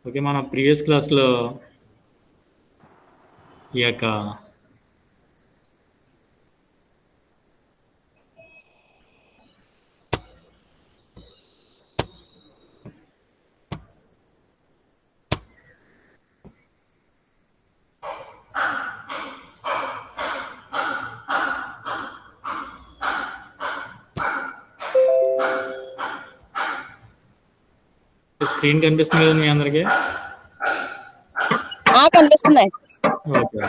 Okay. మన previous క్లాస్‌లో ఈ యొక్క స్క్రీన్ కనిపిస్తుంది కదా మీ అందరికీ? కనిపిస్తున్నాయి. ఓకే.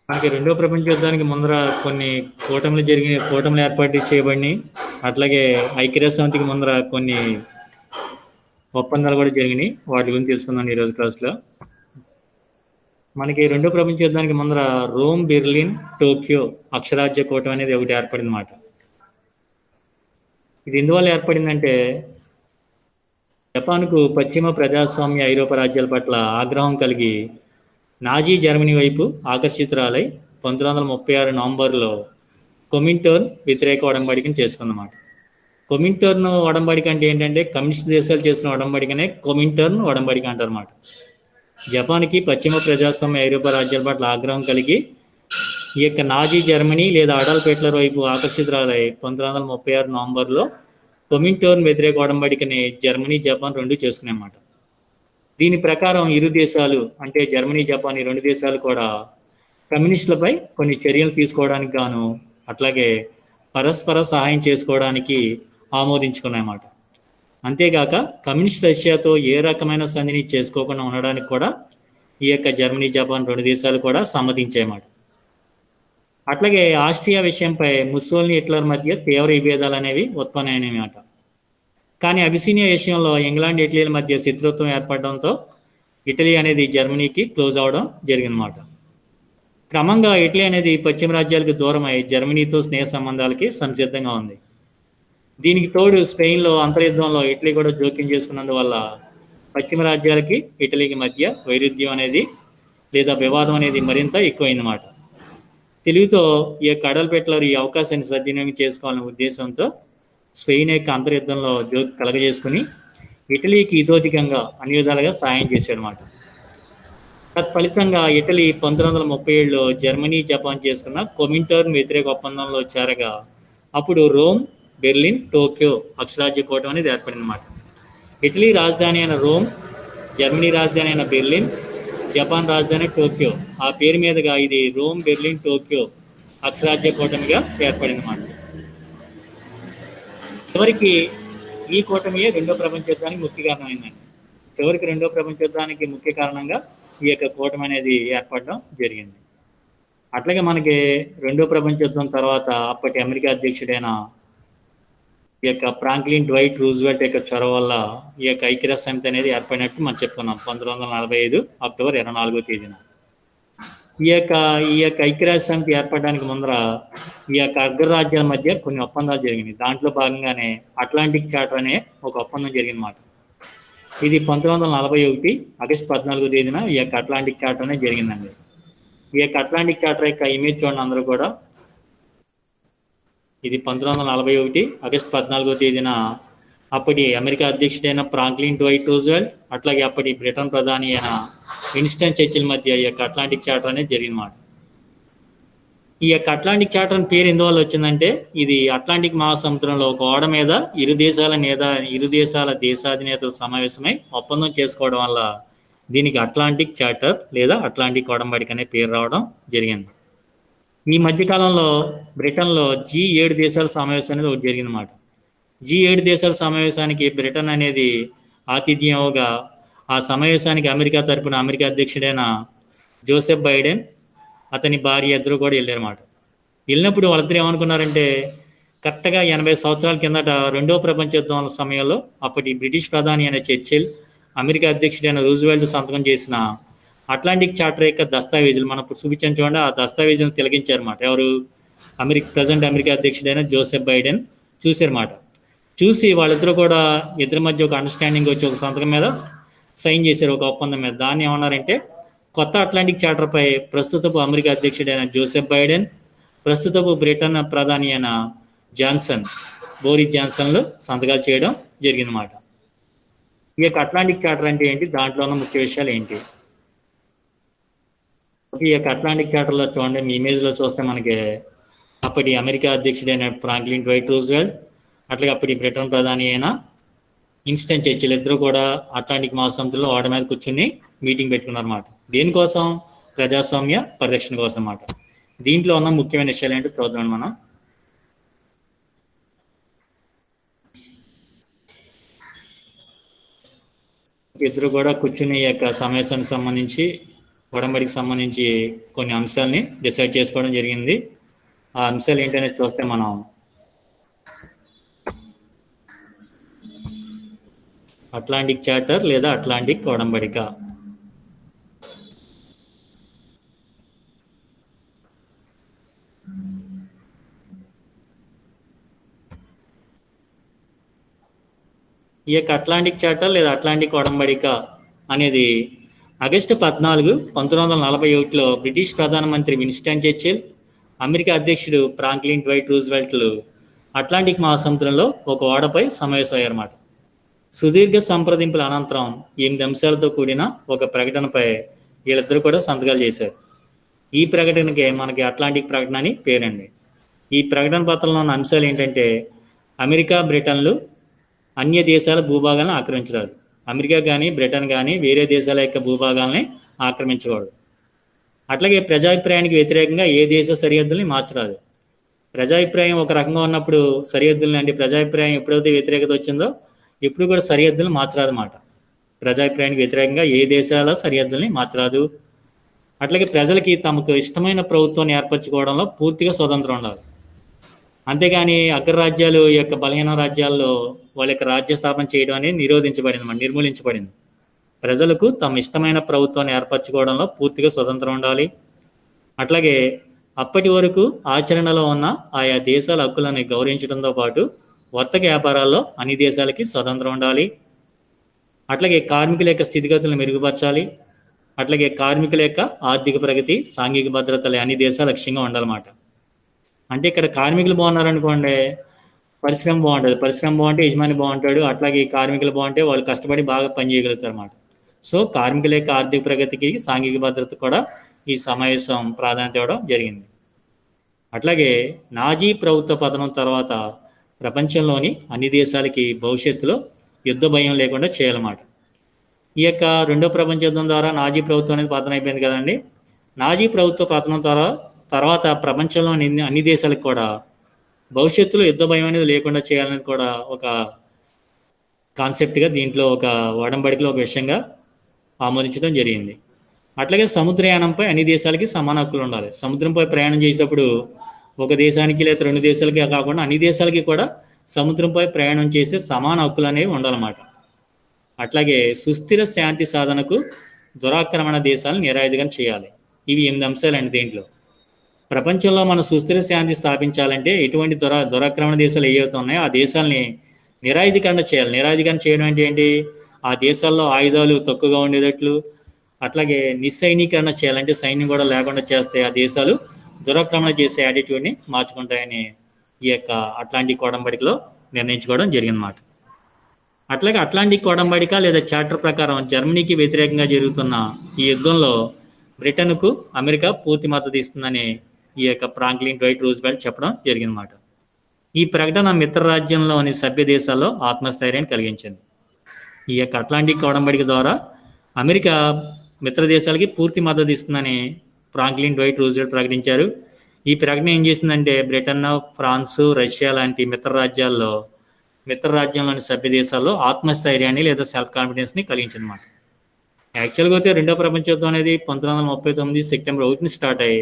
మనకి రెండో ప్రపంచ యుద్ధానికి ముందర కొన్ని కూటములు ఏర్పాటు చేయబడినాయి. అట్లాగే ఐక్యరాజ్య సమితికి ముందర కొన్ని ఒప్పందాలు కూడా జరిగినాయి. వాటి గురించి తెలుసుకుందాం ఈరోజు క్లాస్లో. మనకి రెండో ప్రపంచ యుద్ధానికి ముందర రోమ్, బెర్లిన్, టోక్యో అక్షరాజ్య కూటమి అనేది ఒకటి ఏర్పడింది అన్నమాట. ఇది ఎందువల్ల ఏర్పడిందంటే జపాన్కు పశ్చిమ ప్రజాస్వామ్య ఐరోపా రాజ్యాల పట్ల ఆగ్రహం కలిగి నాజీ జర్మనీ వైపు ఆకర్షితురాలై 1936 నవంబర్లో కొమింటోన్ వ్యతిరేక ఒడంబడికను చేసుకుందన్నమాట. కొమింటోర్న్ ఒడంబడిక అంటే ఏంటంటే కమ్యూనిస్ట్ దేశాలు చేసిన ఒడంబడికనే కొమింటోర్న్ ఒడంబడిక అంటారన్నమాట. జపాన్కి పశ్చిమ ప్రజాస్వామ్య ఐరోపా రాజ్యాల పట్ల ఆగ్రహం కలిగి ఈ యొక్క నాజీ జర్మనీ లేదా అడాల్ఫ్ హిట్లర్ వైపు ఆకర్షితురాలై 1936 నవంబర్లో కొమింటోర్న్ వ్యతిరేక ఒడంబడికని జర్మనీ, జపాన్ రెండు చేసుకున్నాయన్నమాట. దీని ప్రకారం ఇరు దేశాలు అంటే జర్మనీ, జపాన్ ఈ రెండు దేశాలు కూడా కమ్యూనిస్టులపై కొన్ని చర్యలు తీసుకోవడానికి గాను అట్లాగే పరస్పర సహాయం చేసుకోవడానికి ఆమోదించుకున్నాయన్నమాట. అంతేగాక కమ్యూనిస్ట్ రష్యాతో ఏ రకమైన సంధిని చేసుకోకుండా ఉండడానికి కూడా ఈ యొక్క జర్మనీ, జపాన్ రెండు దేశాలు కూడా సమ్మతించాయన్నమాట. అట్లాగే ఆస్ట్రియా విషయంపై ముస్సోలిని, హిట్లర్ మధ్య తీవ్ర విభేదాలు అనేవి ఉత్పన్నమైనమాట. కానీ అబిసినియా విషయంలో ఇంగ్లాండ్, ఇటలీల మధ్య శత్రుత్వం ఏర్పడడంతో ఇటలీ అనేది జర్మనీకి క్లోజ్ అవడం జరిగిందన్నమాట. క్రమంగా ఇటలీ అనేది పశ్చిమ రాజ్యాలకు దూరమై జర్మనీతో స్నేహ సంబంధాలకి సంసిద్ధంగా ఉంది. దీనికి తోడు స్పెయిన్లో అంతర్యుద్ధంలో ఇటలీ కూడా జోక్యం చేసుకున్నందువల్ల పశ్చిమ రాజ్యాలకి ఇటలీకి మధ్య వైరుధ్యం అనేది లేదా వివాదం అనేది మరింత ఎక్కువైందన్నమాట. తెలుగుతో ఈ యొక్క అడాల్ఫ్ హిట్లర్ ఈ అవకాశాన్ని సద్వినియోగం చేసుకోవాలనే ఉద్దేశంతో స్పెయిన్ యొక్క అంతర్యుద్ధంలో కలగజేసుకుని ఇటలీకి ఇతోధికంగా అన్ని విధాలుగా సహాయం చేశాడనమాట. తత్ఫలితంగా ఇటలీ 1937లో జర్మనీ, జపాన్ చేసుకున్న కొమింటోర్న్ వ్యతిరేక ఒప్పందంలో చేరగా అప్పుడు రోమ్, బెర్లిన్, టోక్యో అక్షరాజ్య కూటమి అనేది ఏర్పడిందన్నమాట. ఇటలీ రాజధాని అయిన రోమ్, జర్మనీ రాజధాని అయిన బెర్లిన్, జపాన్ రాజధాని టోక్యో ఆ పేరు మీదుగా ఇది రోమ్, బెర్లిన్, టోక్యో అక్షరాజ్య కూటమిగా ఏర్పడిందన్నమాట. చివరికి ఈ కూటమియే రెండో ప్రపంచ యుద్ధానికి ముఖ్య కారణమైందండి. చివరికి రెండో ప్రపంచ యుద్ధానికి ముఖ్య కారణంగా ఈ యొక్క కూటమి అనేది ఏర్పడడం జరిగింది. అట్లాగే మనకి రెండో ప్రపంచ యుద్ధం తర్వాత అప్పటి అమెరికా అధ్యక్షుడైన ఈ యొక్క ఫ్రాంక్లిన్ డ్వైట్ రూజ్వెల్ట్ యొక్క చొరవ వల్ల ఈ యొక్క ఐక్యరాజ్య సమితి అనేది ఏర్పడినట్టు మనం చెప్పుకున్నాం 1945 అక్టోబర్ 24వ తేదీన. ఈ యొక్క ఐక్యరాజ్య సమితి ఏర్పడడానికి ముందర ఈ యొక్క అగ్రరాజ్యాల మధ్య కొన్ని ఒప్పందాలు జరిగినాయి. దాంట్లో భాగంగానే అట్లాంటిక్ చార్టర్ అనే ఒక ఒప్పందం జరిగిందన్నమాట. ఇది 1941 ఆగస్టు 14వ తేదీన ఈ యొక్క అట్లాంటిక్ చార్టర్ అనేది జరిగిందండి. ఈ యొక్క అట్లాంటిక్ చార్టర్ యొక్క ఇమేజ్ చూడండి అందరూ కూడా. ఇది 1941 ఆగస్టు 14వ తేదీన అప్పటి అమెరికా అధ్యక్షుడైన ఫ్రాంక్లిన్ డ్వైట్ రూజ్వెల్ట్ అట్లాగే అప్పటి బ్రిటన్ ప్రధాని అయిన విన్స్టన్ చర్చిల్ మధ్య ఈ యొక్క అట్లాంటిక్ చార్టర్ అనేది జరిగిందన్నమాట. ఈ యొక్క అట్లాంటిక్ చార్టర్ పేరు ఎందువల్ల వచ్చిందంటే ఇది అట్లాంటిక్ మహాసముద్రంలో ఒక ఓడ మీద ఇరు దేశాల దేశాధినేతలు సమావేశమై ఒప్పందం చేసుకోవడం వల్ల దీనికి అట్లాంటిక్ చార్టర్ లేదా అట్లాంటిక్ ఒడంబడిక అనే పేరు రావడం జరిగింది. ఈ మధ్యకాలంలో బ్రిటన్లో G7 దేశాల సమావేశం అనేది ఒకటి జరిగిందన్నమాట. G7 దేశాల సమావేశానికి బ్రిటన్ అనేది ఆతిథ్యం ఇవ్వగా ఆ సమావేశానికి అమెరికా తరపున అమెరికా అధ్యక్షుడైన జోసెఫ్ బైడెన్ అతని భార్య ఇద్దరు కూడా వెళ్ళారన్నమాట. వెళ్ళినప్పుడు వాళ్ళిద్దరు ఏమనుకున్నారంటే కరెక్ట్గా 80 సంవత్సరాల కిందట రెండో ప్రపంచ యుద్ధం సమయంలో అప్పటి బ్రిటిష్ ప్రధాని అయిన చర్చిల్, అమెరికా అధ్యక్షుడైన రూజ్వెల్ట్ సంతకం చేసిన అట్లాంటిక్ చార్టర్ యొక్క దస్తావేజులు మనం ఇప్పుడు చూపించాను చూడండి. ఆ దస్తావేజులను తిలకించారన్నమాట. ఎవరు? ప్రజెంట్ అమెరికా అధ్యక్షుడైన జోసెఫ్ బైడెన్ చూసారన్నమాట. చూసి వాళ్ళిద్దరూ కూడా ఇద్దరి మధ్య ఒక అండర్స్టాండింగ్ వచ్చి ఒక సంతకం మీద సైన్ చేశారు, ఒక ఒప్పందం మీద. దాన్ని ఏమన్నారంటే కొత్త అట్లాంటిక్ చార్టర్పై ప్రస్తుతపు అమెరికా అధ్యక్షుడైన జోసెఫ్ బైడెన్, ప్రస్తుతపు బ్రిటన్ ప్రధాని అయిన జాన్సన్ బోరిస్ జాన్సన్లు సంతకాలు చేయడం జరిగిందన్నమాట. ఈ యొక్క అట్లాంటిక్ చార్టర్ అంటే ఏంటి, దాంట్లో ఉన్న ముఖ్య విషయాలు ఏంటి? ఈ యొక్క అట్లాంటిక్ చార్టర్లో చూడండి, మీ ఇమేజ్లో చూస్తే మనకి అప్పటి అమెరికా అధ్యక్షుడైన ఫ్రాంక్లిన్ డ్వైట్ రూజ్వెల్ట్, అట్లాగే అప్పటి బ్రిటన్ ప్రధాని అయిన విన్స్టన్ చర్చిల్ ఇద్దరు కూడా అట్లాంటిక్ మహాసముద్రంలో ఓడ మీద కూర్చుని మీటింగ్ పెట్టుకున్నారు అన్నమాట. దేనికోసం? ప్రజాస్వామ్య పరిరక్షణ కోసం అన్నమాట. దీంట్లో ఉన్న ముఖ్యమైన విషయాలు ఏంటో చూద్దాం మనం. ఇద్దరు కూడా కూర్చుని ఈ యొక్క సమావేశానికి సంబంధించి, ఉడంబడికి సంబంధించి కొన్ని అంశాలని డిసైడ్ చేసుకోవడం జరిగింది. ఆ అంశాలు ఏంటనేది చూస్తే మనం అట్లాంటిక్ చార్టర్ లేదా అట్లాంటిక్ ఉడంబడిక. ఈ యొక్క అట్లాంటిక్ చార్టర్ లేదా అట్లాంటిక్ ఉడంబడిక అనేది ఆగస్టు 14, 1941లో బ్రిటిష్ ప్రధానమంత్రి విన్స్టన్ చర్చిల్, అమెరికా అధ్యక్షుడు ఫ్రాంక్లిన్ డ్వైట్ రూజ్వెల్ట్లు అట్లాంటిక్ మహాసముద్రంలో ఒక ఓడపై సమావేశమయ్యారన్నమాట. సుదీర్ఘ సంప్రదింపుల అనంతరం 8 అంశాలతో కూడిన ఒక ప్రకటనపై వీళ్ళిద్దరూ కూడా సంతకాలు చేశారు. ఈ ప్రకటనకి మనకి అట్లాంటిక్ ప్రకటన అని పేరండి. ఈ ప్రకటన పత్రంలో ఉన్న అంశాలు ఏంటంటే, అమెరికా, బ్రిటన్లు అన్య దేశాల భూభాగాలను ఆక్రమించరాదు. అమెరికా కానీ బ్రిటన్ కానీ వేరే దేశాల యొక్క భూభాగాల్ని ఆక్రమించకూడదు. అట్లాగే ప్రజాభిప్రాయానికి వ్యతిరేకంగా ఏ దేశ సరిహద్దుల్ని మార్చరాదు. ప్రజాభిప్రాయం ఒక రకంగా ఉన్నప్పుడు సరిహద్దుల్ని, అంటే ప్రజాభిప్రాయం ఎప్పుడైతే వ్యతిరేకత వచ్చిందో ఎప్పుడు కూడా సరిహద్దులు మార్చరాదు అన్నమాట. ప్రజాభిప్రాయానికి వ్యతిరేకంగా ఏ దేశాల సరిహద్దుల్ని మార్చరాదు. అట్లాగే ప్రజలకి తమకు ఇష్టమైన ప్రభుత్వాన్ని ఏర్పరచుకోవడంలో పూర్తిగా స్వతంత్రం ఉండాలి. అంతేగాని అగ్రరాజ్యాలు ఈ యొక్క బలహీన రాజ్యాల్లో వాళ్ళ యొక్క రాజ్య స్థాపన చేయడం అనేది నిరోధించబడింది, నిర్మూలించబడింది. ప్రజలకు తమ ఇష్టమైన ప్రభుత్వాన్ని ఏర్పరచుకోవడంలో పూర్తిగా స్వతంత్రం ఉండాలి. అట్లాగే అప్పటి వరకు ఆచరణలో ఉన్న ఆయా దేశాల హక్కులను గౌరవించడంతో పాటు వర్తక వ్యాపారాల్లో అన్ని దేశాలకి స్వతంత్రం ఉండాలి. అట్లాగే కార్మికుల యొక్క స్థితిగతులను మెరుగుపరచాలి. అట్లాగే కార్మికుల యొక్క ఆర్థిక ప్రగతి, సాంఘిక భద్రతలు అన్ని దేశాల లక్ష్యంగా ఉండాలన్నమాట. అంటే ఇక్కడ కార్మికులు బాగున్నారనుకోండి, పరిశ్రమ బాగుంటుంది. పరిశ్రమ బాగుంటే యజమాని బాగుంటాడు. అట్లాగే కార్మికులు బాగుంటే వాళ్ళు కష్టపడి బాగా పనిచేయగలుగుతారు అన్నమాట. సో కార్మికుల యొక్క ఆర్థిక ప్రగతికి, సాంఘిక భద్రత కూడా ఈ సమావేశం ప్రాధాన్యత ఇవ్వడం జరిగింది. అట్లాగే నాజీ ప్రభుత్వ పతనం తర్వాత ప్రపంచంలోని అన్ని దేశాలకి భవిష్యత్తులో యుద్ధ భయం లేకుండా చేయాలన్నమాట. ఈ యొక్క రెండో ప్రపంచ యుద్ధం ద్వారా నాజీ ప్రభుత్వం అనేది పతనం అయిపోయింది కదండి. నాజీ ప్రభుత్వ పతనం తర్వాత ప్రపంచంలోని అన్ని దేశాలకు కూడా భవిష్యత్తులో యుద్ధ భయం అనేది లేకుండా చేయాలనేది కూడా ఒక కాన్సెప్ట్గా దీంట్లో ఒక ఒడంబడికలో ఒక విషయంగా ఆమోదించడం జరిగింది. అట్లాగే సముద్రయానంపై అన్ని దేశాలకి సమాన హక్కులు ఉండాలి. సముద్రంపై ప్రయాణం చేసేటప్పుడు ఒక దేశానికి లేదా 2 దేశాలకి కాకుండా అన్ని దేశాలకి కూడా సముద్రంపై ప్రయాణం చేసే సమాన హక్కులు అనేవి ఉండాలన్నమాట. అట్లాగే సుస్థిర శాంతి సాధనకు దురాక్రమణ దేశాలను నిరాయుధంగా చేయాలి. ఇవి 8 అంశాలండి. దీంట్లో ప్రపంచంలో మన సుస్థిర శాంతి స్థాపించాలంటే ఎటువంటి దురాక్రమణ దేశాలు ఏవైతే ఉన్నాయో ఆ దేశాలని నిరాయుధీకరణ చేయాలి. నిరాయుధీకరణ చేయడం అంటే ఏంటి? ఆ దేశాల్లో ఆయుధాలు తక్కువగా ఉండేటట్లు, అట్లాగే నిస్సైనీకరణ చేయాలంటే సైన్యం కూడా లేకుండా చేస్తే ఆ దేశాలు దురాక్రమణ చేసే యాటిట్యూడ్ని మార్చుకుంటాయని ఈ యొక్క అట్లాంటిక్ ఒడంబడికలో నిర్ణయించుకోవడం జరిగిందన్నమాట. అట్లాగే అట్లాంటిక్ ఒడంబడిక లేదా చార్టర్ ప్రకారం జర్మనీకి వ్యతిరేకంగా జరుగుతున్న ఈ యుద్ధంలో బ్రిటన్కు అమెరికా పూర్తి మద్దతు ఇస్తుందని ఈ యొక్క ఫ్రాంక్లిన్ డ్వైట్ రూజ్వెల్ట్ చెప్పడం జరిగిందన్నమాట. ఈ ప్రకటన మిత్ర రాజ్యంలోని సభ్య దేశాల్లో ఆత్మస్థైర్యాన్ని కలిగించింది. ఈ యొక్క అట్లాంటిక్ ఒడంబడిక ద్వారా అమెరికా మిత్ర దేశాలకి పూర్తి మద్దతు ఇస్తుందని ఫ్రాంక్లిన్ డ్వైట్ రూజ్వెల్ట్ ప్రకటించారు. ఈ ప్రకటన ఏం చేసిందంటే బ్రిటన్, ఫ్రాన్సు, రష్యా లాంటి మిత్ర రాజ్యంలోని సభ్య దేశాల్లో ఆత్మస్థైర్యాన్ని లేదా సెల్ఫ్ కాన్ఫిడెన్స్ని కలిగించిందన్నమాట. యాక్చువల్గా అయితే రెండో ప్రపంచ యుద్ధం అనేది 1939 సెప్టెంబర్ 1 స్టార్ట్ అయ్యి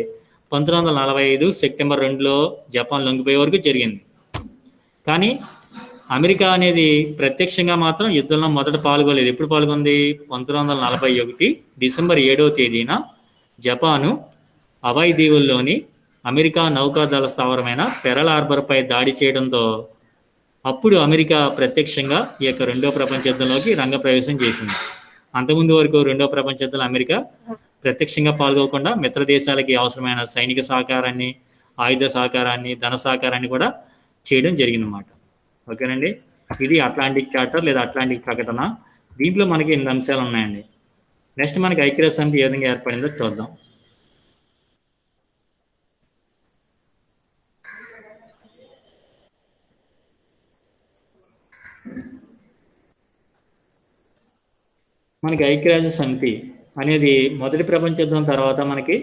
1945 సెప్టెంబర్ 2 జపాన్ లొంగిపోయే వరకు జరిగింది. కానీ అమెరికా అనేది ప్రత్యక్షంగా మాత్రం యుద్ధంలో మొదట పాల్గొలేదు. ఎప్పుడు పాల్గొంది? 1941 డిసెంబర్ 7వ తేదీన జపాను హవాయి దీవుల్లోని అమెరికా నౌకాదళ స్థావరమైన పెరల్ హార్బర్పై దాడి చేయడంతో అప్పుడు అమెరికా ప్రత్యక్షంగా ఈ యొక్క రెండో ప్రపంచ యుద్ధంలోకి రంగప్రవేశం చేసింది. అంతకుముందు వరకు రెండో ప్రపంచ యుద్ధంలో అమెరికా ప్రత్యక్షంగా పాల్గొకుండా మిత్ర దేశాలకి అవసరమైన సైనిక సహకారాన్ని, ఆయుధ సహకారాన్ని, ధన సహకారాన్ని కూడా చేయడం జరిగిందన్నమాట. ఓకేనండి. ఇది అట్లాంటిక్ చార్టర్ లేదా అట్లాంటిక్ ప్రకటన. దీంట్లో మనకి 8 అంశాలు ఉన్నాయండి. నెక్స్ట్ మనకి ఐక్యరాజ్య సమితి ఏ విధంగా ఏర్పడిందో చూద్దాం. మనకి ఐక్యరాజ్య సమితి అనేది మొదటి ప్రపంచ యుద్ధం తర్వాత మనకి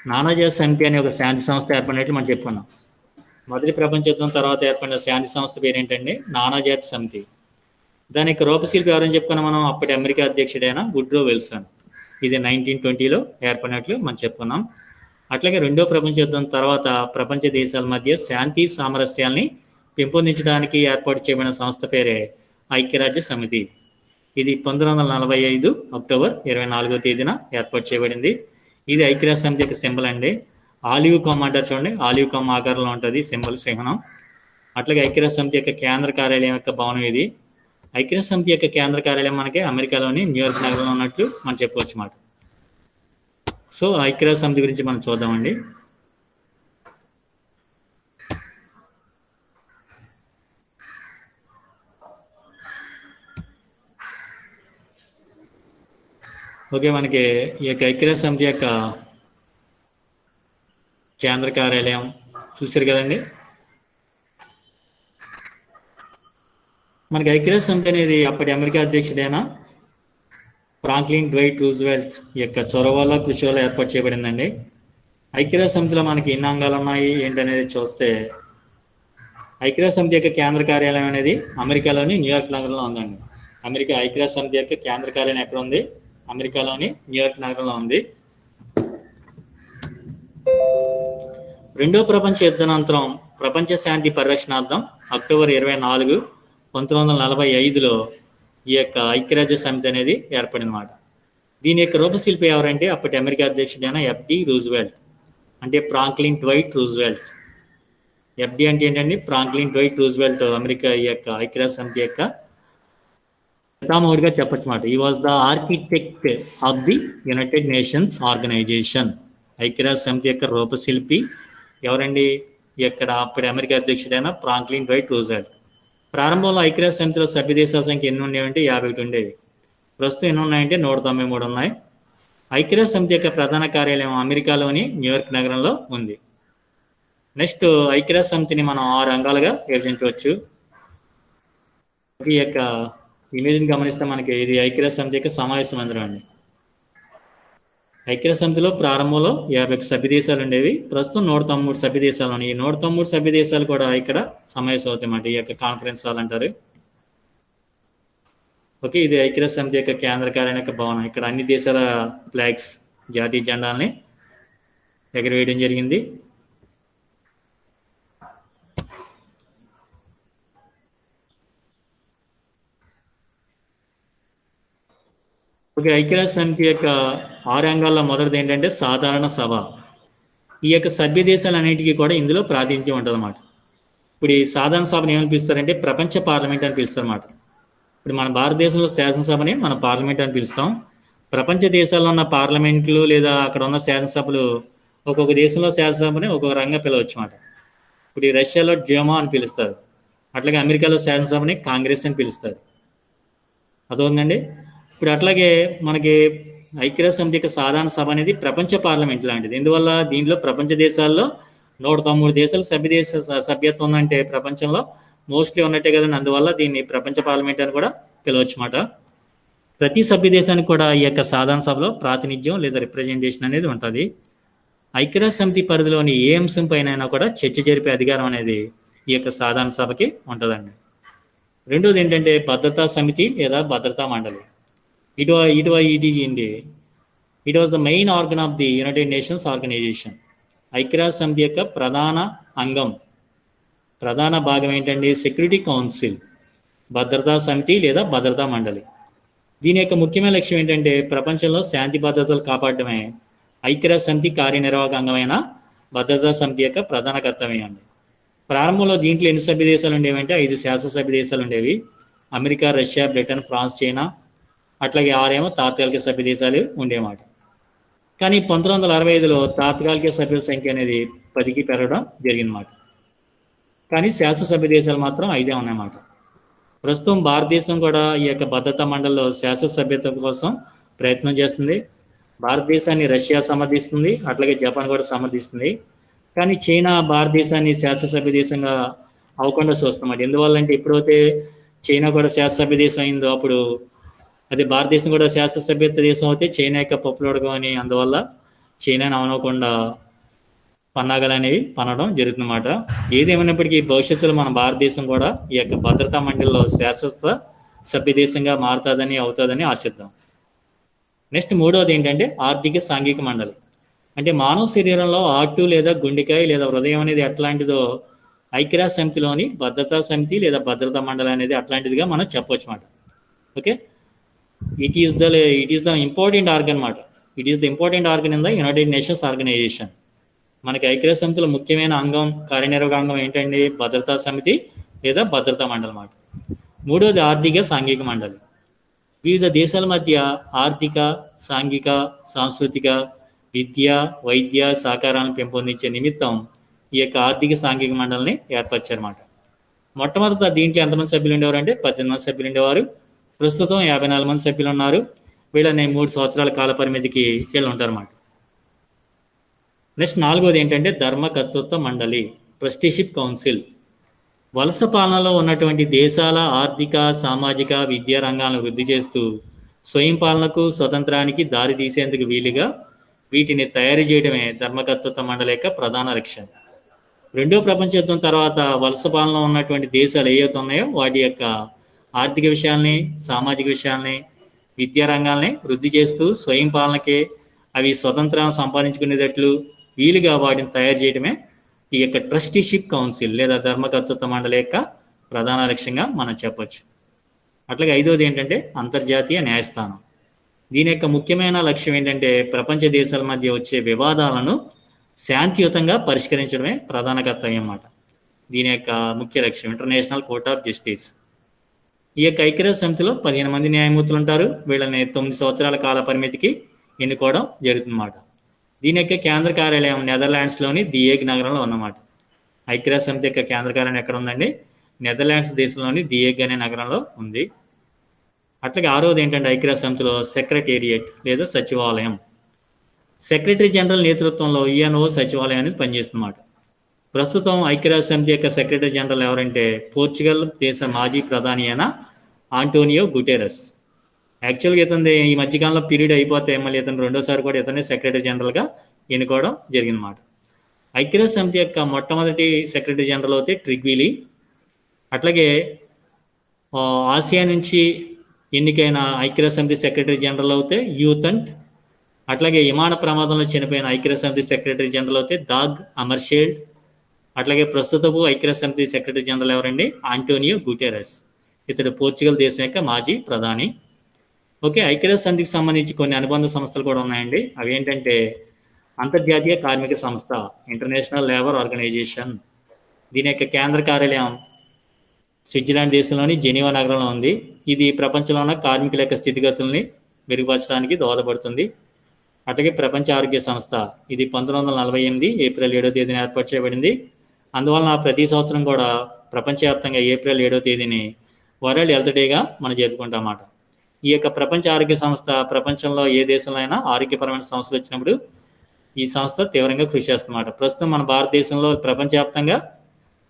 నానాజాతి సమితి అనే ఒక శాంతి సంస్థ ఏర్పడినట్టు మనం చెప్పుకున్నాం. మొదటి ప్రపంచ యుద్ధం తర్వాత ఏర్పడిన శాంతి సంస్థ పేరు ఏంటండి? నానాజాతి సమితి. దాని యొక్క రూపశిల్పి ఎవరని చెప్పుకున్నాం మనం? అప్పటి అమెరికా అధ్యక్షుడైన వుడ్రో విల్సన్. ఇది 1920లో ఏర్పడినట్లు మనం చెప్పుకున్నాం. అట్లాగే రెండో ప్రపంచ యుద్ధం తర్వాత ప్రపంచ దేశాల మధ్య శాంతి సామరస్యాల్ని పెంపొందించడానికి ఏర్పాటు చేయబడిన సంస్థ పేరే ఐక్యరాజ్య సమితి. ఇది 1945 అక్టోబర్ 24వ తేదీన ఏర్పాటు చేయబడింది. ఇది ఐక్యరాజ్య సమితి యొక్క సింబల్ అండి. ఆలివ్ కామ్ అంటారు చూడండి, ఆలివ్ కామ్ ఆకారంలో ఉంటుంది సింబల్, సింహనం. అట్లాగే ఐక్యరాజ్య సమితి యొక్క కేంద్ర కార్యాలయం యొక్క భవనం ఇది. ఐక్యరాజ్య సమితి యొక్క కేంద్ర కార్యాలయం మనకి అమెరికాలోని న్యూయార్క్ నగరంలో ఉన్నట్లు మనం చెప్పవచ్చు అన్నమాట. సో ఐక్యరాజ్య సమితి గురించి మనం చూద్దామండి. ఓకే, మనకి ఈ యొక్క ఐక్యరాజ్య సమితి యొక్క కేంద్ర కార్యాలయం చూసారు కదండి. మనకి ఐక్యరాజ్య సమితి అనేది అప్పటి అమెరికా అధ్యక్షుడైన ఫ్రాంక్లిన్ డ్వైట్ రూజ్వెల్ట్ యొక్క చొరవ వల్ల, కృషి వల్ల ఏర్పాటు చేయబడిందండి. ఐక్యరాజ్య సమితిలో మనకి ఎన్ని అంగాలు ఉన్నాయి ఏంటనేది చూస్తే, ఐక్యరాజ్య సమితి యొక్క కేంద్ర కార్యాలయం అనేది అమెరికాలోని న్యూయార్క్ నగరంలో ఉందండి. ఐక్యరాజ్య సమితి యొక్క కేంద్ర కార్యాలయం ఎక్కడ ఉంది? అమెరికాలోని న్యూయార్క్ నగరంలో ఉంది. రెండో ప్రపంచ యుద్ధానంతరం ప్రపంచ శాంతి పరిరక్షణార్థం అక్టోబర్ 24, 1945లో ఈ యొక్క ఐక్యరాజ్య సమితి అనేది ఏర్పడినమాట. దీని యొక్క రూపశిల్పి ఎవరంటే అప్పటి అమెరికా అధ్యక్షుడైన ఎఫ్డి రూజ్వెల్ట్, అంటే ఫ్రాంక్లిన్ డ్వైట్ రూజ్వెల్ట్. ఎఫ్డి అంటే ఏంటండి? ఫ్రాంక్లిన్ డ్వైట్ రూజ్వెల్ట్ అమెరికా ఈ యొక్క ఐక్యరాజ్య సమితి యొక్క పితామహుడిగా చెప్పచ్చు మాట. He was the architect of the United Nations organisation. ఐక్యరాజ్య సమితి యొక్క రూపశిల్పి ఎవరండి? ఇక్కడ అప్పటి అమెరికా అధ్యక్షుడైన ఫ్రాంక్లిన్ డ్వైట్ రూజ్వెల్ట్. ప్రారంభంలో ఐక్యరాజ్య సమితిలో సభ్య దేశాల సంఖ్య ఎన్ని ఉండేవంటే 51 ఉండేవి. ప్రస్తుతం ఎన్ని ఉన్నాయంటే 193 ఉన్నాయి. ఐక్యరాజ్య సమితి యొక్క ప్రధాన కార్యాలయం అమెరికాలోని న్యూయార్క్ నగరంలో ఉంది. నెక్స్ట్ ఐక్యరాజ్య సమితిని మనం 6 అంగాలుగా విభజించవచ్చు. ఈ యొక్క ఇమేజ్ని గమనిస్తే మనకి ఇది ఐక్యరాజ్య సమితి యొక్క సమావేశ మందిరం అండి. ఐక్యరాజ్య సమితిలో ప్రారంభంలో 51 సభ్య దేశాలు ఉండేవి. ప్రస్తుతం 193 సభ్య దేశాలు ఉన్నాయి. ఈ 193 సభ్య దేశాలు కూడా ఇక్కడ సమావేశం అవుతాయన్నమాట. ఈ యొక్క కాన్ఫరెన్స్ హాల్ అంటారు. ఓకే, ఇది ఐక్యరాజ్య సమితి యొక్క కేంద్ర కార్యాలయం యొక్క భవనం. ఇక్కడ అన్ని దేశాల ఫ్లాగ్స్, జాతీయ జెండాలని ఎగరవేయడం జరిగింది. ఓకే, ఐక్యరాజ్య సమితి యొక్క 6 అంగాల్లో మొదటిది ఏంటంటే సాధారణ సభ. ఈ యొక్క సభ్య దేశాలన్నిటికీ కూడా ఇందులో ప్రాతినిధ్యం ఉంటుంది అన్నమాట. ఇప్పుడు ఈ సాధారణ సభను ఏమని పిలుస్తారంటే ప్రపంచ పార్లమెంట్ అని పిలుస్తారు అన్నమాట. ఇప్పుడు మన భారతదేశంలో శాసనసభని మన పార్లమెంట్ అని పిలుస్తాం. ప్రపంచ దేశాల్లో ఉన్న పార్లమెంట్లు లేదా అక్కడ ఉన్న శాసనసభలు ఒక్కొక్క దేశంలో శాసనసభని ఒక్కొక్క రంగా పిలవచ్చు అన్నమాట. ఇప్పుడు ఈ రష్యాలో డ్యూమా అని పిలుస్తారు. అట్లాగే అమెరికాలో శాసనసభని కాంగ్రెస్ అని పిలుస్తారు. అదవుందండి. ఇప్పుడు అట్లాగే మనకి ఐక్యరాజ్య సమితి యొక్క సాధారణ సభ అనేది ప్రపంచ పార్లమెంట్ లాంటిది. ఎందువల్ల? దీంట్లో ప్రపంచ దేశాల్లో 193 దేశాలు సభ్యత్వం ఉందంటే ప్రపంచంలో మోస్ట్లీ ఉన్నట్టే కదండి. అందువల్ల దీన్ని ప్రపంచ పార్లమెంట్ అని కూడా పిలవచ్చు అన్నమాట. ప్రతి సభ్య దేశానికి కూడా ఈ యొక్క సాధారణ సభలో ప్రాతినిధ్యం లేదా రిప్రజెంటేషన్ అనేది ఉంటుంది. ఐక్యరాజ్య సమితి పరిధిలోని ఏ అంశం పైన కూడా చర్చ జరిపే అధికారం అనేది ఈ యొక్క సాధారణ సభకి ఉంటుందండి. రెండోది ఏంటంటే భద్రతా సమితి లేదా భద్రతా మండలి. It was the main organ of the United Nations organisation. ఐక్యరాజ్య సమితి యొక్క ప్రధాన భాగం ఏంటండి? సెక్యూరిటీ కౌన్సిల్, భద్రతా సమితి లేదా భద్రతా మండలి. దీని యొక్క ముఖ్యమైన లక్ష్యం ఏంటంటే ప్రపంచంలో శాంతి భద్రతలు కాపాడటమే ఐక్యరాజ్య సమితి కార్యనిర్వాహక అంగమైన భద్రతా సమితి యొక్క ప్రధాన కర్తవ్యం అండి. ప్రారంభంలో దీంట్లో ఎన్ని సభ్య దేశాలు ఉండేవంటే 5 శాసన సభ్య దేశాలు ఉండేవి. America, Russia, Britain, France, China, అట్లాగే 6 తాత్కాలిక సభ్య దేశాలు ఉండేమాట. కానీ 1965లో తాత్కాలిక సభ్యుల సంఖ్య అనేది 10కి పెరగడం జరిగిందన్నమాట. కానీ శాసన సభ్య దేశాలు మాత్రం 5 ఉన్నాయన్నమాట. ప్రస్తుతం భారతదేశం కూడా ఈ యొక్క భద్రతా మండలిలో శాశ్వత సభ్యత్వం కోసం ప్రయత్నం చేస్తుంది. భారతదేశాన్ని రష్యా సమర్థిస్తుంది, అట్లాగే జపాన్ కూడా సమర్థిస్తుంది. కానీ చైనా భారతదేశాన్ని శాశ్వత సభ్య దేశంగా అవ్వకుండా చూస్తున్నమాట. ఎందువల్లంటే ఎప్పుడైతే చైనా కూడా శాశ్వత సభ్య దేశం అయిందో అప్పుడు అది భారతదేశం కూడా శాశ్వత సభ్యత్వ దేశం అయితే చైనా యొక్క పప్పులోడకం అని, అందువల్ల చైనాని అవనకుండా పన్నాగాలు అనేవి పనడం జరుగుతుందన్నమాట. ఏదేమైనప్పటికీ భవిష్యత్తులో మన భారతదేశం కూడా ఈ యొక్క భద్రతా మండలిలో శాశ్వత సభ్య దేశంగా మారుతుందని అవుతుందని ఆశిద్దాం. నెక్స్ట్ మూడవది ఏంటంటే ఆర్థిక సాంఘిక మండలి. అంటే మానవ శరీరంలో హార్టు లేదా గుండెకాయ లేదా హృదయం అనేది ఎట్లాంటిదో ఐక్యరాజ్య సమితిలోని భద్రతా సమితి లేదా భద్రతా మండలి అనేది అట్లాంటిదిగా మనం చెప్పవచ్చు అన్నమాట. Okay, it is the important organ అన్నమాట. It is the important organ in the United Nations Organisation. మనకి ఐక్యరాజ్య సమితిలో ముఖ్యమైన అంగం, కార్యనిర్వాహక అంగం ఏంటండి? భద్రతా సమితి లేదా భద్రతా మండలి అన్నమాట. మూడవది ఆర్థిక సాంఘిక మండలి. వివిధ దేశాల మధ్య ఆర్థిక, సాంఘిక, సాంస్కృతిక, విద్య, వైద్య సహకారాలను పెంపొందించే నిమిత్తం ఈ యొక్క ఆర్థిక సాంఘిక మండలిని ఏర్పరిచారన్నమాట. మొట్టమొదట దీంట్లో ఎంతమంది సభ్యులు ఉండేవారు అంటే 18 మంది సభ్యులు ఉండేవారు. ప్రస్తుతం 54 మంది సభ్యులు ఉన్నారు. వీళ్ళని 3 సంవత్సరాల కాల పరిమితికి వీళ్ళు ఉంటారన్నమాట. నెక్స్ట్ నాలుగోది ఏంటంటే ధర్మకర్తృత్వ మండలి, ట్రస్టీషిప్ కౌన్సిల్. వలస పాలనలో ఉన్నటువంటి దేశాల ఆర్థిక, సామాజిక, విద్యా రంగాలను వృద్ధి చేస్తూ స్వయం పాలనకు, స్వతంత్రానికి దారి తీసేందుకు వీలుగా వీటిని తయారు చేయడమే ధర్మకర్తృత్వ మండలి యొక్క ప్రధాన లక్ష్యం. రెండో ప్రపంచ యుద్ధం తర్వాత వలస పాలనలో ఉన్నటువంటి దేశాలు ఏవైతే ఉన్నాయో వాటి యొక్క ఆర్థిక విషయాల్ని, సామాజిక విషయాల్ని, విద్యా రంగాల్ని వృద్ధి చేస్తూ స్వయం పాలనకే అవి స్వతంత్రాన్ని సంపాదించుకునేటట్లు వీలుగా వాటిని తయారు చేయడమే ఈ యొక్క ట్రస్టీషిప్ కౌన్సిల్ లేదా ధర్మకర్తృత్వ మండలి యొక్క ప్రధాన లక్ష్యంగా మనం చెప్పొచ్చు. అట్లాగే ఐదవది ఏంటంటే అంతర్జాతీయ న్యాయస్థానం. దీని యొక్క ముఖ్యమైన లక్ష్యం ఏంటంటే ప్రపంచ దేశాల మధ్య వచ్చే వివాదాలను శాంతియుతంగా పరిష్కరించడమే ప్రధాన కర్తవ్యం అన్నమాట. దీని యొక్క ముఖ్య లక్ష్యం ఇంటర్నేషనల్ కోర్ట్ ఆఫ్ జస్టిస్. ఈ యొక్క ఐక్యరాజ్య సమితిలో 15 మంది న్యాయమూర్తులు ఉంటారు. వీళ్ళని 9 సంవత్సరాల కాల పరిమితికి ఎన్నుకోవడం జరుగుతుందన్నమాట. దీని యొక్క కేంద్ర కార్యాలయం నెదర్లాండ్స్లోని ది హేగ్ నగరంలో ఉందన్నమాట. ఐక్యరాజ్య సమితి యొక్క కేంద్ర కార్యాలయం ఎక్కడ ఉందండి? నెదర్లాండ్స్ దేశంలోని ది హేగ్ అనే నగరంలో ఉంది. అట్లాగే ఆరోది ఏంటంటే ఐక్యరాజ్య సమితిలో సెక్రటేరియట్ లేదా సచివాలయం. సెక్రటరీ జనరల్ నేతృత్వంలో యుఎన్ఓ సచివాలయం అనేది పనిచేస్తుందన్నమాట. ప్రస్తుతం ఐక్యరాజ్య సమితి యొక్క సెక్రటరీ జనరల్ ఎవరంటే పోర్చుగల్ దేశ మాజీ ప్రధాని అయిన ఆంటోనియో గుటెరస్. యాక్చువల్గా ఇతని ఈ మధ్యకాలంలో పీరియడ్ అయిపోతే మళ్ళీ ఇతను రెండోసారి కూడా ఇతనే సెక్రటరీ జనరల్గా ఎన్నుకోవడం జరిగిందన్నమాట. ఐక్యరాజ్య సమితి యొక్క మొట్టమొదటి సెక్రటరీ జనరల్ అయితే ట్రిగ్విలీ. అట్లాగే ఆసియా నుంచి ఎన్నికైన ఐక్యరాజ్య సమితి సెక్రటరీ జనరల్ అయితే యూతంట్. అట్లాగే విమాన ప్రమాదంలో చనిపోయిన ఐక్యరాజ్య సమితి సెక్రటరీ జనరల్ అయితే దాగ్ అమర్షేల్డ్. అట్లాగే ప్రస్తుతపు ఐక్యరాజ్య సమితి సెక్రటరీ జనరల్ ఎవరండి? Antonio Guterres. ఇతడు పోర్చుగల్ దేశం యొక్క మాజీ ప్రధాని. ఓకే, ఐక్యరాజ్య సమితికి సంబంధించి కొన్ని అనుబంధ సంస్థలు కూడా ఉన్నాయండి. అవి ఏంటంటే అంతర్జాతీయ కార్మిక సంస్థ, ఇంటర్నేషనల్ లేబర్ ఆర్గనైజేషన్. దీని యొక్క కేంద్ర కార్యాలయం స్విట్జర్లాండ్ దేశంలోని జెనీవా నగరంలో ఉంది. ఇది ప్రపంచంలో ఉన్న కార్మికుల యొక్క స్థితిగతుల్ని మెరుగుపరచడానికి దోహదపడుతుంది. అట్లాగే ప్రపంచ ఆరోగ్య సంస్థ, ఇది 1948 ఏప్రిల్ 7వ తేదీన ఏర్పాటు చేయబడింది. అందువలన ప్రతి సంవత్సరం కూడా ప్రపంచవ్యాప్తంగా ఏప్రిల్ 7వ తేదీని వరల్డ్ హెల్త్ డేగా మనం జరుపుకుంటాం అన్నమాట. ఈ యొక్క ప్రపంచ ఆరోగ్య సంస్థ ప్రపంచంలో ఏ దేశంలో అయినా ఆరోగ్యపరమైన సమస్యలు వచ్చినప్పుడు ఈ సంస్థ తీవ్రంగా కృషి చేస్తుందన్నమాట. ప్రస్తుతం మన భారతదేశంలో ప్రపంచవ్యాప్తంగా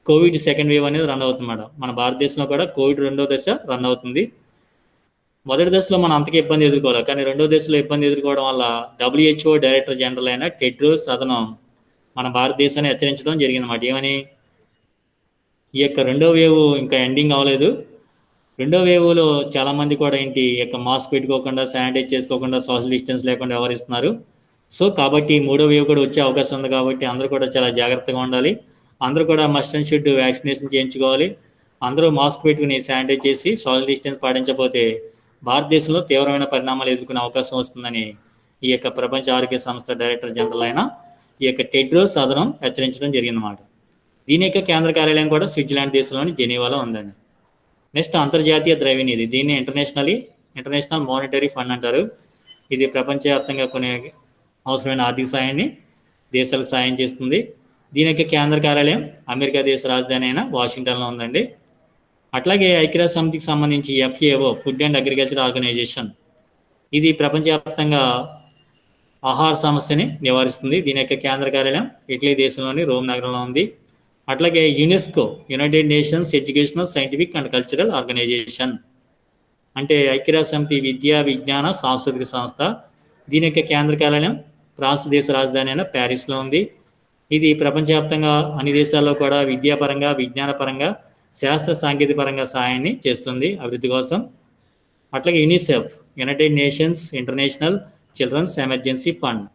కోవిడ్ సెకండ్ వేవ్ అనేది రన్ అవుతుందన్నమాట. మన భారతదేశంలో కూడా కోవిడ్ 2వ దశ రన్ అవుతుంది. మొదటి దశలో మనం అంతగా ఇబ్బంది ఎదుర్కోవాలి, కానీ 2వ దశలో ఇబ్బంది ఎదుర్కోవడం వల్ల WHO డైరెక్టర్ జనరల్ అయిన టెడ్రోస్ అదనం మన భారతదేశాన్ని హెచ్చరించడం జరిగిందన్నమాట. ఏమని? ఈ యొక్క 2వ వేవ్ ఇంకా ఎండింగ్ అవ్వలేదు. 2వ వేవ్లో చాలామంది కూడా ఏంటి యొక్క మాస్క్ పెట్టుకోకుండా, శానిటైజ్ చేసుకోకుండా, సోషల్ డిస్టెన్స్ లేకుండా వ్యవహరిస్తున్నారు. సో కాబట్టి 3వ వేవ్ కూడా వచ్చే అవకాశం ఉంది. కాబట్టి అందరూ కూడా చాలా జాగ్రత్తగా ఉండాలి. అందరూ కూడా మస్ట్ అండ్ షుడ్ వ్యాక్సినేషన్ చేయించుకోవాలి. అందరూ మాస్క్ పెట్టుకుని శానిటైజ్ చేసి సోషల్ డిస్టెన్స్ పాటించకపోతే భారతదేశంలో తీవ్రమైన పరిణామాలు ఎదుర్కొనే అవకాశం వస్తుందని ఈ యొక్క ప్రపంచ ఆరోగ్య సంస్థ డైరెక్టర్ జనరల్ అయిన ఈ యొక్క టెడ్రోస్ అదనం హెచ్చరించడం జరిగిందన్నమాట. దీని యొక్క కేంద్ర కార్యాలయం కూడా స్విట్జర్లాండ్ దేశంలోని జెనీవాలో ఉందండి. నెక్స్ట్ అంతర్జాతీయ ద్రవ్యనిధి. దీన్ని ఇంటర్నేషనల్ మానిటరీ ఫండ్ అంటారు. ఇది ప్రపంచవ్యాప్తంగా కొన్ని అవసరమైన ఆర్థిక సాయాన్ని దేశాలకు సాయం చేస్తుంది. దీని యొక్క కేంద్ర కార్యాలయం అమెరికా దేశ రాజధాని అయిన వాషింగ్టన్లో ఉందండి. అట్లాగే ఐక్యరాజ్య సమితికి సంబంధించి FAO, food and agriculture organisation, ఇది ప్రపంచవ్యాప్తంగా ఆహార సమస్యని నివారిస్తుంది. దీని యొక్క కేంద్ర కార్యాలయం ఇటలీ దేశంలోని రోమ్ నగరంలో ఉంది. అట్లాగే UNESCO, United Nations educational, scientific and cultural organisation, అంటే ఐక్యరాజ్య సమితి విద్యా, విజ్ఞాన, సాంస్కృతిక సంస్థ. దీని యొక్క కేంద్ర కార్యాలయం ఫ్రాన్స్ దేశ రాజధాని అయిన ప్యారిస్లో ఉంది. ఇది ప్రపంచవ్యాప్తంగా అన్ని దేశాల్లో కూడా విద్యాపరంగా, విజ్ఞానపరంగా, శాస్త్ర సాంకేతిక పరంగా సహాయాన్ని చేస్తుంది అభివృద్ధి కోసం. అట్లాగే UNICEF, United Nations international children's emergency fund,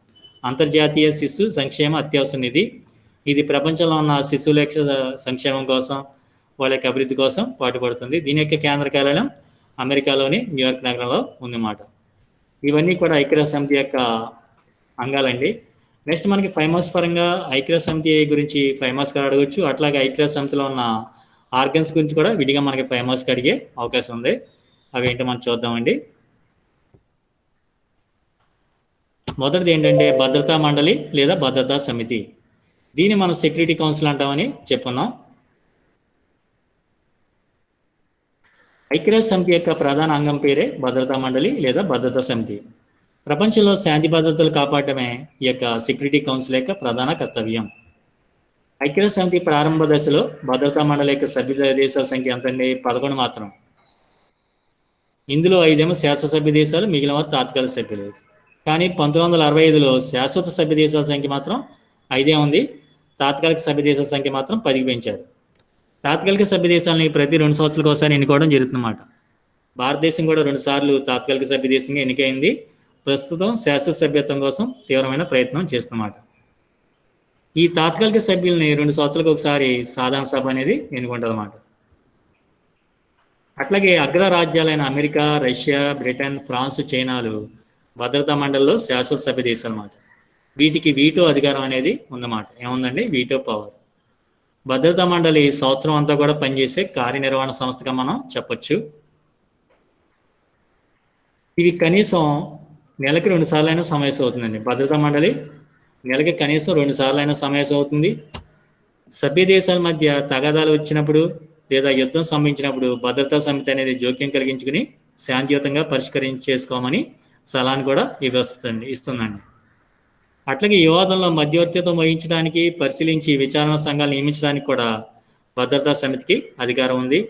అంతర్జాతీయ శిశు సంక్షేమ అత్యవసర నిధి. ఇది ప్రపంచంలో ఉన్న శిశువుల యొక్క సంక్షేమం కోసం, వాళ్ళ యొక్క అభివృద్ధి కోసం పాటుపడుతుంది. దీని యొక్క కేంద్ర కార్యాలయం అమెరికాలోని న్యూయార్క్ నగరంలో ఉందన్నమాట. ఇవన్నీ కూడా ఐక్యరాజ్య సమితి యొక్క అంగాలండి. నెక్స్ట్ మనకి 5 మార్క్స్ పరంగా ఐక్యరాజ్య సమితి గురించి 5 మార్క్స్ అడగవచ్చు. అట్లాగే ఐక్యరాజ్య సమితిలో ఉన్న ఆర్గన్స్ గురించి కూడా విడిగా మనకి 5 మార్క్స్ అడిగే అవకాశం ఉంది. అవి ఏంటో మనం చూద్దామండి. మొదటిది ఏంటంటే భద్రతా మండలి లేదా భద్రతా సమితి. దీన్ని మనం సెక్యూరిటీ కౌన్సిల్ అంటామని చెప్పున్నాం. ఐక్యరాజ్య సమితి యొక్క ప్రధాన అంగం పేరే భద్రతా మండలి లేదా భద్రతా సమితి. ప్రపంచంలో శాంతి భద్రతలు కాపాడటమే ఈ యొక్క సెక్యూరిటీ కౌన్సిల్ యొక్క ప్రధాన కర్తవ్యం. ఐక్యరాజ్య సమితి ప్రారంభ దశలో భద్రతా మండలి యొక్క సభ్య దేశాల సంఖ్య ఎంతండి? 11 మాత్రం. ఇందులో 5 శాశ్వత సభ్య దేశాలు, మిగిలిన వారు తాత్కాలిక సభ్యులు. కానీ 1965లో శాశ్వత సభ్య దేశాల సంఖ్య మాత్రం 5 ఉంది. తాత్కాలిక సభ్య దేశాల సంఖ్య మాత్రం 10కి పెంచారు. తాత్కాలిక సభ్య దేశాలని ప్రతి 2 సంవత్సరాలకు ఒకసారి ఎన్నుకోవడం జరుగుతుందన్నమాట. భారతదేశం కూడా 2 సార్లు తాత్కాలిక సభ్య దేశంగా ఎన్నికైంది. ప్రస్తుతం శాశ్వత సభ్యత్వం కోసం తీవ్రమైన ప్రయత్నం చేస్తున్నమాట. ఈ తాత్కాలిక సభ్యుల్ని 2 సంవత్సరాలకు ఒకసారి సాధారణ సభ అనేది ఎన్నుకుంటుంది అన్నమాట. అట్లాగే అగ్ర రాజ్యాలైన అమెరికా, రష్యా, బ్రిటన్, ఫ్రాన్స్, చైనాలు భద్రతా మండలిలో శాశ్వత సభ్య దేశాలు అన్నమాట. వీటికి వీటో అధికారం అనేది ఉందన్నమాట. ఏముందండి? Veto power. భద్రతా మండలి సంవత్సరం అంతా కూడా పనిచేసే కార్యనిర్వహణ సంస్థగా మనం చెప్పొచ్చు. ఇవి కనీసం నెలకి 2 సార్లు అయినా సమావేశం అవుతుందండి. భద్రతా మండలి నెలకి కనీసం 2 సార్లు అయినా సమావేశం అవుతుంది. సభ్య దేశాల మధ్య తగాదాలు వచ్చినప్పుడు లేదా యుద్ధం సంభవించినప్పుడు భద్రతా సమితి అనేది జోక్యం కలిగించుకుని శాంతియుతంగా పరిష్కరించేసుకోమని సలహాను కూడా ఇస్తుందండి. అట్లాగే వివాదంలో మధ్యవర్తిత్వం వహించడానికి, పరిశీలించి విచారణ సంఘాలు నియమించడానికి కూడా భద్రతా సమితికి అధికారం ఉంది.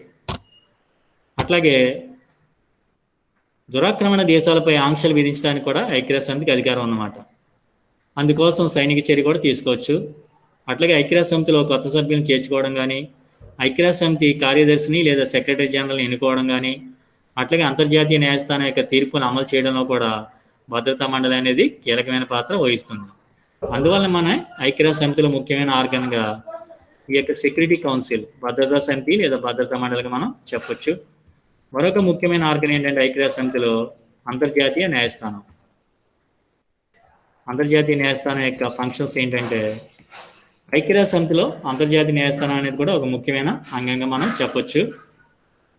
అట్లాగే దురాక్రమణ దేశాలపై ఆంక్షలు విధించడానికి కూడా ఐక్యరాజ్య సమితికి అధికారం అన్నమాట. అందుకోసం సైనిక చర్య కూడా తీసుకోవచ్చు. అట్లాగే ఐక్యరాజ్య సమితిలో కొత్త సభ్యులను చేర్చుకోవడం కానీ, ఐక్యరాజ్య సమితి కార్యదర్శిని లేదా సెక్రటరీ జనరల్ని ఎన్నుకోవడం కానీ, అట్లాగే అంతర్జాతీయ న్యాయస్థానం యొక్క తీర్పును అమలు చేయడంలో కూడా భద్రతా మండలి అనేది కీలకమైన పాత్ర వహిస్తుంది. అందువల్ల మన ఐక్యరాజ్య సమితిలో ముఖ్యమైన ఆర్గన్గా ఈ యొక్క సెక్యూరిటీ కౌన్సిల్, భద్రతా సమితి లేదా భద్రతా మండలిగా మనం చెప్పొచ్చు. మరొక ముఖ్యమైన ఆర్గన్ ఏంటంటే ఐక్యరాజ్య సమితిలో అంతర్జాతీయ న్యాయస్థానం. అంతర్జాతీయ న్యాయస్థానం యొక్క ఫంక్షన్స్ ఏంటంటే, ఐక్యరాజ్య సమితిలో అంతర్జాతీయ న్యాయస్థానం అనేది కూడా ఒక ముఖ్యమైన అంగంగా మనం చెప్పొచ్చు.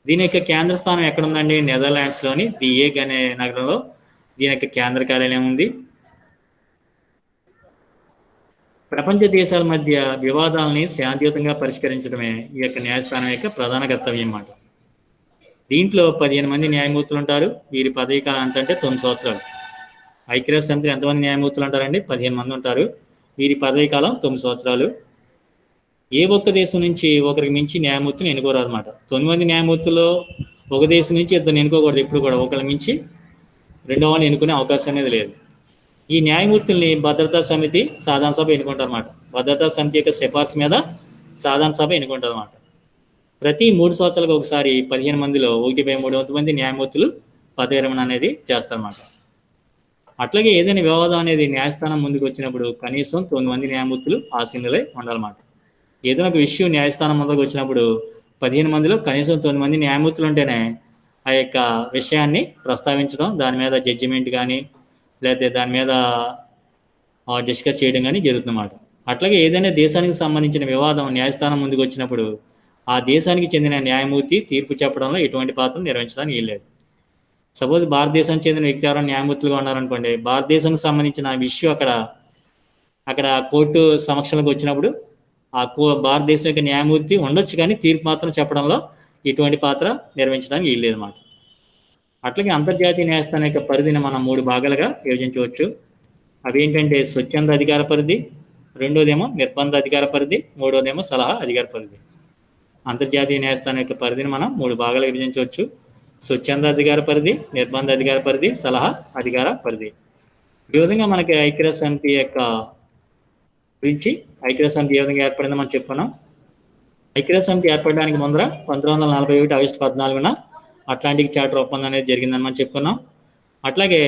దీని యొక్క కేంద్ర స్థానం ఎక్కడుందండి? నెదర్లాండ్స్లోని ది హేగ్ అనే నగరంలో దీని యొక్క కేంద్ర కార్యాలయం ఉంది. ప్రపంచ దేశాల మధ్య వివాదాలని శాంతియుతంగా పరిష్కరించడమే ఈ యొక్క న్యాయస్థానం యొక్క ప్రధాన కర్తవ్యం అన్నమాట. దీంట్లో 15 మంది న్యాయమూర్తులు ఉంటారు. వీరి పదవీ కాలం అంటే 9 సంవత్సరాలు. ఐక్యరాజ్య సమితిలో ఎంతమంది న్యాయమూర్తులు ఉంటారండి? 15 మంది ఉంటారు. వీరి పదవీ కాలం 9 సంవత్సరాలు. ఏ ఒక్క దేశం నుంచి ఒకరికి మించి న్యాయమూర్తిని ఎన్నుకోరు అనమాట. 9 మంది న్యాయమూర్తుల్లో ఒక దేశం నుంచి ఇద్దరు ఎన్నుకోకూడదు. ఎప్పుడు కూడా ఒకరి మించి రెండో వాళ్ళు ఎన్నుకునే అవకాశం అనేది లేదు. ఈ న్యాయమూర్తుల్ని భద్రతా సమితి సాధారణ సభ ఎన్నుకుంటారు అన్నమాట. భద్రతా సమితి యొక్క సిఫార్సు మీద సాధారణ సభ ఎన్నుకుంటారు అన్నమాట. ప్రతి 3 సంవత్సరాలకు ఒకసారి 15 మందిలో 1/3 మంది న్యాయమూర్తులు పదవి విరమణ అనేది చేస్తారన్నమాట. అట్లాగే ఏదైనా వివాదం అనేది న్యాయస్థానం ముందుకు వచ్చినప్పుడు కనీసం 9 మంది న్యాయమూర్తులు ఆసీనులై ఉండాలన్నమాట. ఏదైనా ఒక విషయం న్యాయస్థానం ముందుకు వచ్చినప్పుడు 15 మందిలో కనీసం 9 మంది న్యాయమూర్తులు ఉంటేనే ఆ యొక్క విషయాన్ని ప్రస్తావించడం, దాని మీద జడ్జిమెంట్ కానీ లేకపోతే దాని మీద డిస్కస్ చేయడం కానీ జరుగుతుందన్నమాట. అట్లాగే ఏదైనా దేశానికి సంబంధించిన వివాదం న్యాయస్థానం ముందుకు వచ్చినప్పుడు ఆ దేశానికి చెందిన న్యాయమూర్తి తీర్పు చెప్పడంలో ఎటువంటి పాత్ర నిర్వహించడానికి వీల్లేదు. సపోజ్ భారతదేశానికి చెందిన వ్యక్తి ఎవరైనా న్యాయమూర్తులుగా ఉన్నారనుకోండి, భారతదేశానికి సంబంధించిన ఇష్యూ అక్కడ కోర్టు సమక్షంలోకి వచ్చినప్పుడు భారతదేశం యొక్క న్యాయమూర్తి ఉండొచ్చు, కానీ తీర్పు మాత్రం చెప్పడంలో ఇటువంటి పాత్ర నిర్వహించడానికి వీల్లేదన్నమాట. అట్లాగే అంతర్జాతీయ న్యాయస్థానం యొక్క పరిధిని మనం 3 భాగాలుగా విభజించవచ్చు. అవి ఏంటంటే స్వచ్ఛంద అధికార పరిధి, రెండోదేమో నిర్బంధ అధికార పరిధి, మూడోదేమో సలహా అధికార పరిధి. అంతర్జాతీయ న్యాయస్థానం యొక్క పరిధిని మనం 3 భాగాలుగా విభజించవచ్చు. స్వచ్ఛంద అధికార పరిధి, నిర్బంధ అధికార పరిధి, సలహా అధికార పరిధి. ఈ విధంగా మనకి ఐక్యరాజ్య సమితి యొక్క గురించి, ఐక్యరాజ్య సమితి ఏ విధంగా ఏర్పడిందో మనం చెప్పుకున్నాం. ఐక్యరాజ్య సమితి ఏర్పడడానికి ముందర 1941 ఆగస్టు 14న అట్లాంటిక్ చార్టర్ ఒప్పందం అనేది జరిగిందని మనం చెప్పుకున్నాం. అట్లాగే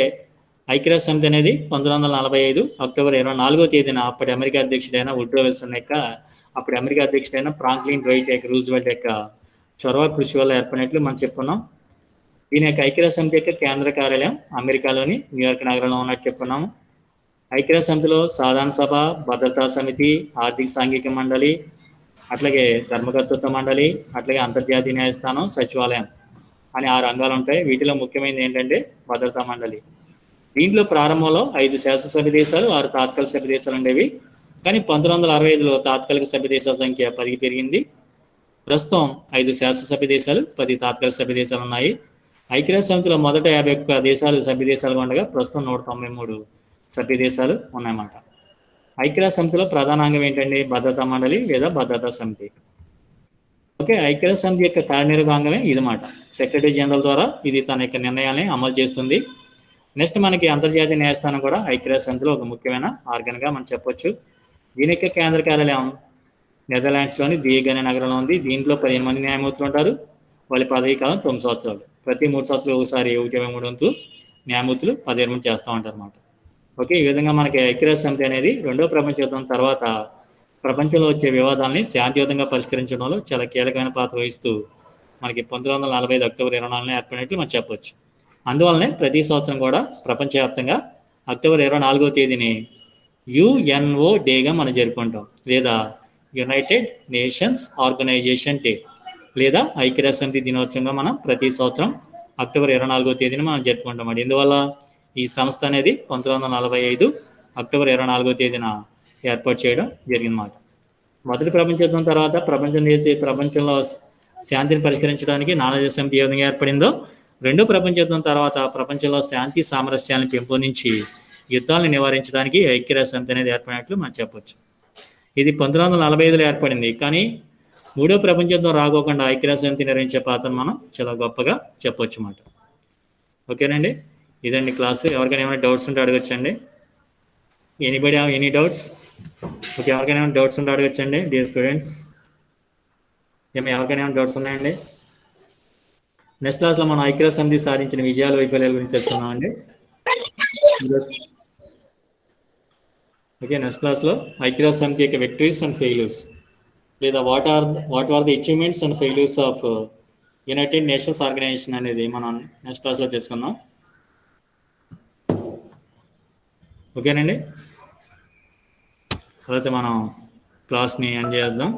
ఐక్యరాజ్య సమితి అనేది 1945 అక్టోబర్ 24వ తేదీన అప్పటి అమెరికా అధ్యక్షుడైన వుడ్రో విల్సన్ యొక్క, అప్పటి అమెరికా అధ్యక్షుడైన ఫ్రాంక్లిన్ రైట్ యొక్క రూజ్వెల్ట్ యొక్క చొరవ కృషి వల్ల ఏర్పడినట్లు మనం చెప్పుకున్నాం. దీని యొక్క ఐక్యరాజ్య సమితి యొక్క కేంద్ర కార్యాలయం అమెరికాలోని న్యూయార్క్ నగరంలో ఉన్నట్టు చెప్పుకున్నాము. ఐక్యరాజ్య సమితిలో సాధారణ సభ, భద్రతా సమితి, ఆర్థిక సాంఘిక మండలి, అట్లాగే ధర్మకర్తృత్వ మండలి, అట్లాగే అంతర్జాతీయ న్యాయస్థానం, సచివాలయం అని 6 రంగాలు ఉంటాయి. వీటిలో ముఖ్యమైనది ఏంటంటే భద్రతా మండలి. దీంట్లో ప్రారంభంలో 5 శాసనసభ్య దేశాలు, 6 తాత్కాలిక సభ్య దేశాలు ఉండేవి. కానీ 1965లో తాత్కాలిక సభ్య దేశాల సంఖ్య 10కి పెరిగింది. ప్రస్తుతం 5 శాసనసభ్య దేశాలు, 10 తాత్కాలిక సభ్య దేశాలు ఉన్నాయి. ఐక్యరాజ్య సమితిలో మొదట 51 దేశాలు సభ్య దేశాలుగా ఉండగా ప్రస్తుతం 193 సభ్య దేశాలు ఉన్నాయన్నమాట. ఐక్యరాజ్య సమితిలో ప్రధాన అంగం ఏంటంటే భద్రతా మండలి లేదా భద్రతా సమితి. ఓకే, ఐక్యరాజ్య సమితి యొక్క కార్యనిర్వాహక అంగమే ఇదన్నమాట. సెక్రటరీ జనరల్ ద్వారా ఇది తన యొక్క నిర్ణయాన్ని అమలు చేస్తుంది. నెక్స్ట్ మనకి అంతర్జాతీయ న్యాయస్థానం కూడా ఐక్యరాజ్య సమితిలో ఒక ముఖ్యమైన ఆర్గన్గా మనం చెప్పొచ్చు. దీని యొక్క కేంద్ర కార్యాలయం నెదర్లాండ్స్లోని దియేగ్ అనే నగరంలో ఉంది. దీంట్లో 15 మంది న్యాయమూర్తులు ఉంటారు. వాళ్ళ పదవీ కాలం 9 సంవత్సరాలు. ప్రతి 3 సంవత్సరాలు ఒకసారి 1/3 వంతు న్యాయమూర్తులు 15 మంది చేస్తూ ఉంటారు అన్నమాట. ఓకే, ఈ విధంగా మనకి ఐక్యరాజ్య సమితి అనేది 2వ ప్రపంచ యుద్ధం తర్వాత ప్రపంచంలో వచ్చే వివాదాలని శాంతియుతంగా పరిష్కరించడంలో చాలా కీలకమైన పాత్ర వహిస్తూ మనకి 1945 అక్టోబర్ 24న ఏర్పడినట్లు మనం చెప్పొచ్చు. అందువల్లనే ప్రతి సంవత్సరం కూడా ప్రపంచవ్యాప్తంగా అక్టోబర్ 24వ తేదీని యుఎన్ఓ డేగా మనం జరుపుకుంటాం, లేదా యునైటెడ్ నేషన్స్ ఆర్గనైజేషన్ డే లేదా ఐక్యరాజ్య సమితి దినోత్సవంగా మనం ప్రతి సంవత్సరం అక్టోబర్ 24వ తేదీని మనం జరుపుకుంటాం. ఇందువల్ల ఈ సంస్థ అనేది 1945 అక్టోబర్ 24వ తేదీన ఏర్పాటు చేయడం జరిగిందన్నమాట. మొదటి ప్రపంచ యుద్ధం తర్వాత ప్రపంచంలో శాంతిని పరిష్కరించడానికి నానాజీ సమితి ఏ విధంగా ఏర్పడిందో, 2వ ప్రపంచ యుద్ధం తర్వాత ప్రపంచంలో శాంతి సామరస్యాలను పెంపొందించి యుద్ధాలను నివారించడానికి ఐక్యరాజ్య సమితి అనేది ఏర్పడినట్లు మనం చెప్పొచ్చు. ఇది 1945లో ఏర్పడింది. కానీ 3వ ప్రపంచ యుద్ధం రాకోకుండా ఐక్యరాజ్య సమితి నిర్వహించే పాత్రను మనం చాలా గొప్పగా చెప్పొచ్చు అన్నమాట. ఓకేనండి, ఇదండి క్లాసు. ఎవరికైనా ఏమైనా డౌట్స్ ఉంటే అడగచ్చండి. Anybody have any doubts? Okay, ఎవరికైనా ఏమైనా డౌట్స్ ఉంటే అడగచ్చండి డియర్ స్టూడెంట్స్. ఎవరికైనా ఏమైనా డౌట్స్ ఉన్నాయండి? నెక్స్ట్ క్లాస్లో మనం ఐక్యరాజ్య సమితి సాధించిన విజయాలు, వైఫల్యాల గురించి తెలుసుకున్నామండి. ఓకే, నెక్స్ట్ క్లాస్లో ఐక్యరాజ్య సమితి యొక్క విక్టరీస్ అండ్ ఫెయిల్యూర్స్ లేదా what are the achievements and failures of United Nations organisation అనేది మనం నెక్స్ట్ క్లాస్లో తెలుసుకుందాం. ఓకేనండి, తర్వాత మనం క్లాస్ని ఎండ్ చేద్దాం.